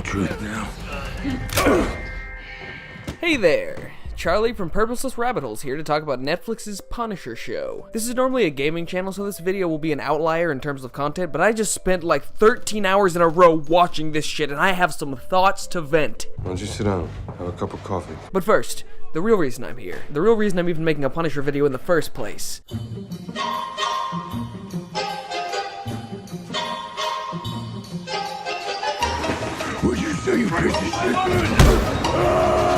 truth now. Hey there! Charlie from Purposeless Rabbit Holes here to talk about Netflix's Punisher show. This is normally a gaming channel, so this video will be an outlier in terms of content, but I just spent like 13 hours in a row watching this shit, and I have some thoughts to vent. Why don't you sit down, have a cup of coffee? But first, the real reason I'm here. The real reason I'm even making a Punisher video in the first place. What'd you say, you piece of shit? No!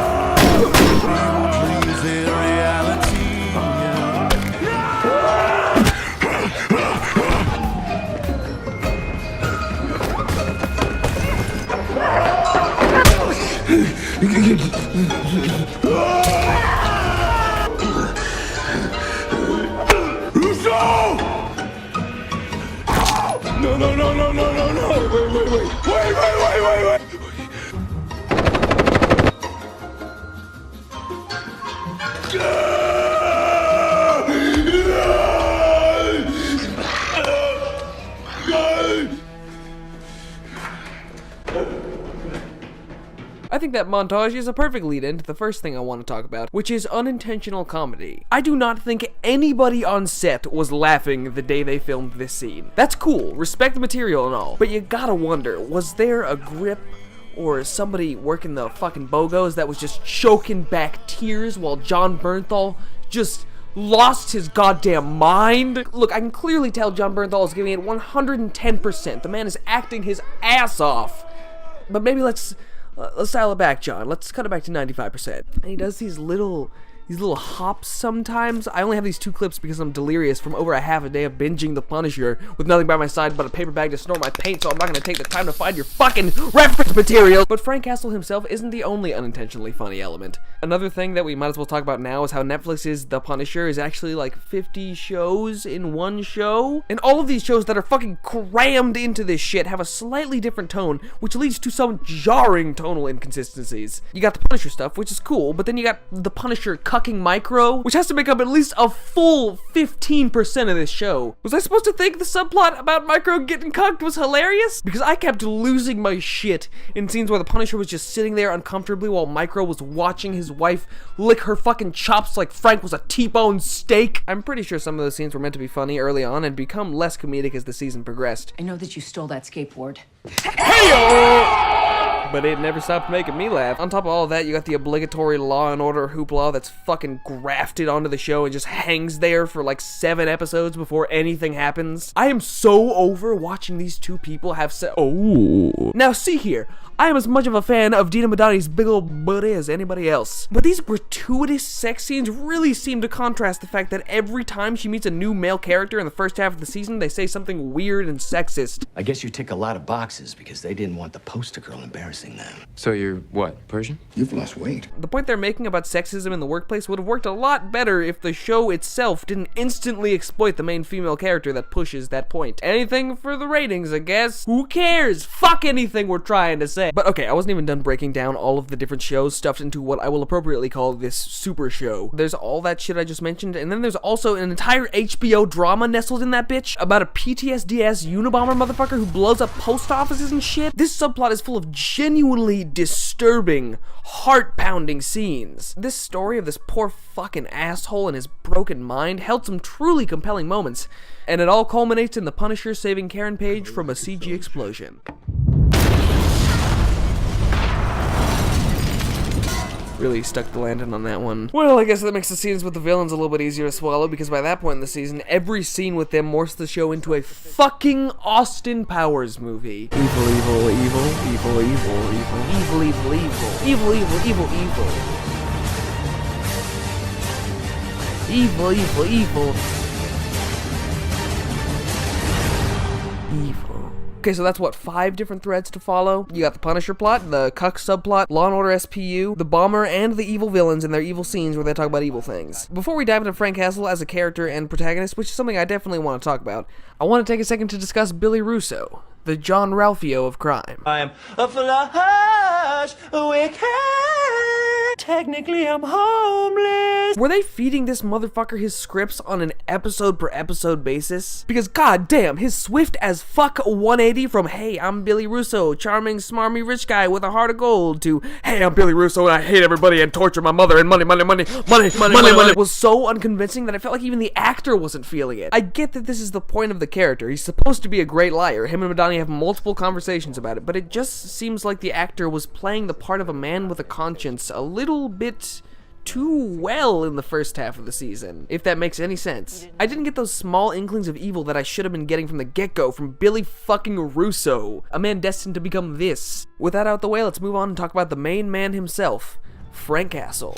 Wait! I think that montage is a perfect lead-in to the first thing I want to talk about, which is unintentional comedy. I do not think anybody on set was laughing the day they filmed this scene. That's cool, respect the material and all, but you gotta wonder, was there a grip or somebody working the fucking BOGOs that was just choking back tears while Jon Bernthal just lost his goddamn mind? Look, I can clearly tell Jon Bernthal is giving it 110%. The man is acting his ass off. But maybe let's dial it back, John. Let's cut it back to 95%. And he does these little hops sometimes. I only have these two clips because I'm delirious from over a half a day of binging The Punisher with nothing by my side but a paper bag to snort my paint, so I'm not gonna take the time to find your fucking reference material. But Frank Castle himself isn't the only unintentionally funny element. Another thing that we might as well talk about now is how Netflix's The Punisher is actually like 50 shows in one show. And all of these shows that are fucking crammed into this shit have a slightly different tone, which leads to some jarring tonal inconsistencies. You got the Punisher stuff, which is cool, but then you got the Punisher cucking Micro, which has to make up at least a full 15% of this show. Was I supposed to think the subplot about Micro getting cucked was hilarious? Because I kept losing my shit in scenes where the Punisher was just sitting there uncomfortably while Micro was watching his wife lick her fucking chops like Frank was a T-bone steak. I'm pretty sure some of those scenes were meant to be funny early on and become less comedic as the season progressed. I know that you stole that skateboard. But it never stopped making me laugh. On top of all of that, you got the obligatory Law and Order hoopla that's fucking grafted onto the show and just hangs there for like 7 episodes before anything happens. I am so over watching these two people have Now see here, I am as much of a fan of Dina Madani's big old booty as anybody else. But these gratuitous sex scenes really seem to contrast the fact that every time she meets a new male character in the first half of the season, they say something weird and sexist. I guess you tick a lot of boxes because they didn't want the poster girl embarrassing them. So you're, what, Persian? You've lost weight. The point they're making about sexism in the workplace would have worked a lot better if the show itself didn't instantly exploit the main female character that pushes that point. Anything for the ratings, I guess. Who cares? Fuck anything we're trying to say. But okay, I wasn't even done breaking down all of the different shows stuffed into what I will appropriately call this super show. There's all that shit I just mentioned, and then there's also an entire HBO drama nestled in that bitch about a PTSD-ass Unabomber motherfucker who blows up post offices and shit. This subplot is full of genuinely disturbing, heart-pounding scenes. This story of this poor fucking asshole and his broken mind held some truly compelling moments, and it all culminates in the Punisher saving Karen Page from a CG explosion. Really stuck the landing on that one. Well, I guess that makes the scenes with the villains a little bit easier to swallow, because by that point in the season, every scene with them morphs the show into a fucking Austin Powers movie. Evil, evil, evil, evil, evil, evil, evil, evil, evil, evil, evil, evil, evil. Evil, evil, evil. Evil. Okay, so that's what, 5 different threads to follow? You got the Punisher plot, the Cuck subplot, Law and Order SPU, the Bomber, and the evil villains and their evil scenes where they talk about evil things. Before we dive into Frank Castle as a character and protagonist, which is something I definitely want to talk about, I want to take a second to discuss Billy Russo, the John Ralphio of crime. I'm a flush wicked. technically I'm homeless. Were they feeding this motherfucker his scripts on an episode per episode basis? Because goddamn, his swift as fuck 180 from "Hey, I'm Billy Russo, charming, smarmy rich guy with a heart of gold" to "Hey, I'm Billy Russo and I hate everybody and torture my mother and money was so unconvincing that I felt like even the actor wasn't feeling it. I get that this is the point of the character. He's supposed to be a great liar. Him and Madani have multiple conversations about it, but it just seems like the actor was playing the part of a man with a conscience a little bit too well in the first half of the season, if that makes any sense. I didn't get those small inklings of evil that I should have been getting from the get-go from Billy fucking Russo, a man destined to become this. With that out the way, let's move on and talk about the main man himself, Frank Castle.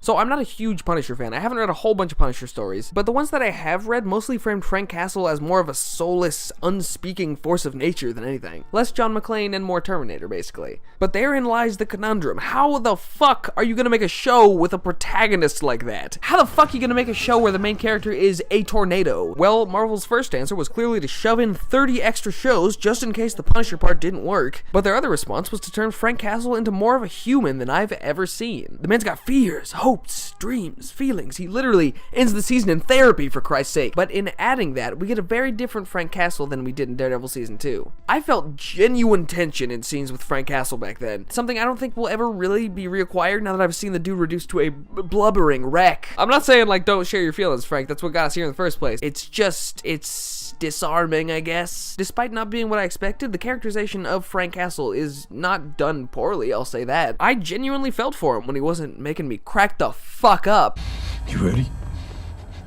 So I'm not a huge Punisher fan. I haven't read a whole bunch of Punisher stories, but the ones that I have read mostly framed Frank Castle as more of a soulless, unspeaking force of nature than anything. Less John McClane and more Terminator, basically. But therein lies the conundrum. How the fuck are you gonna make a show with a protagonist like that? How the fuck are you gonna make a show where the main character is a tornado? Well, Marvel's first answer was clearly to shove in 30 extra shows just in case the Punisher part didn't work, but their other response was to turn Frank Castle into more of a human than I've ever seen. The man's got fears, hopes, dreams, feelings. He literally ends the season in therapy, for Christ's sake. But in adding that, we get a very different Frank Castle than we did in Daredevil Season 2. I felt genuine tension in scenes with Frank Castle back then. Something I don't think will ever really be reacquired now that I've seen the dude reduced to a blubbering wreck. I'm not saying, like, don't share your feelings, Frank. That's what got us here in the first place. It's disarming, I guess. Despite not being what I expected, the characterization of Frank Castle is not done poorly, I'll say that. I genuinely felt for him when he wasn't making me crack the fuck up. You ready?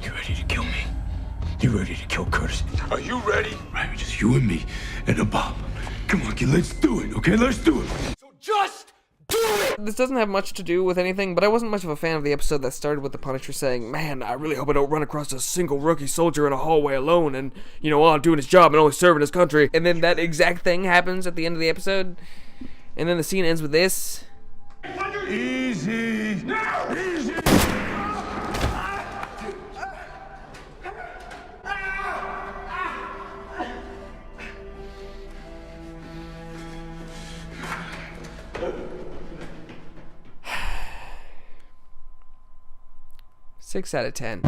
You ready to kill me? You ready to kill Curtis? Are you ready? Right, just you and me and a bomb. Come on, kid, let's do it, okay? Let's do it. So just do it! This doesn't have much to do with anything, but I wasn't much of a fan of the episode that started with the Punisher saying, "Man, I really hope I don't run across a single rookie soldier in a hallway alone and, you know, all doing his job and only serving his country." And then that exact thing happens at the end of the episode, and then the scene ends with this. Easy. Easy. 6 out of 10.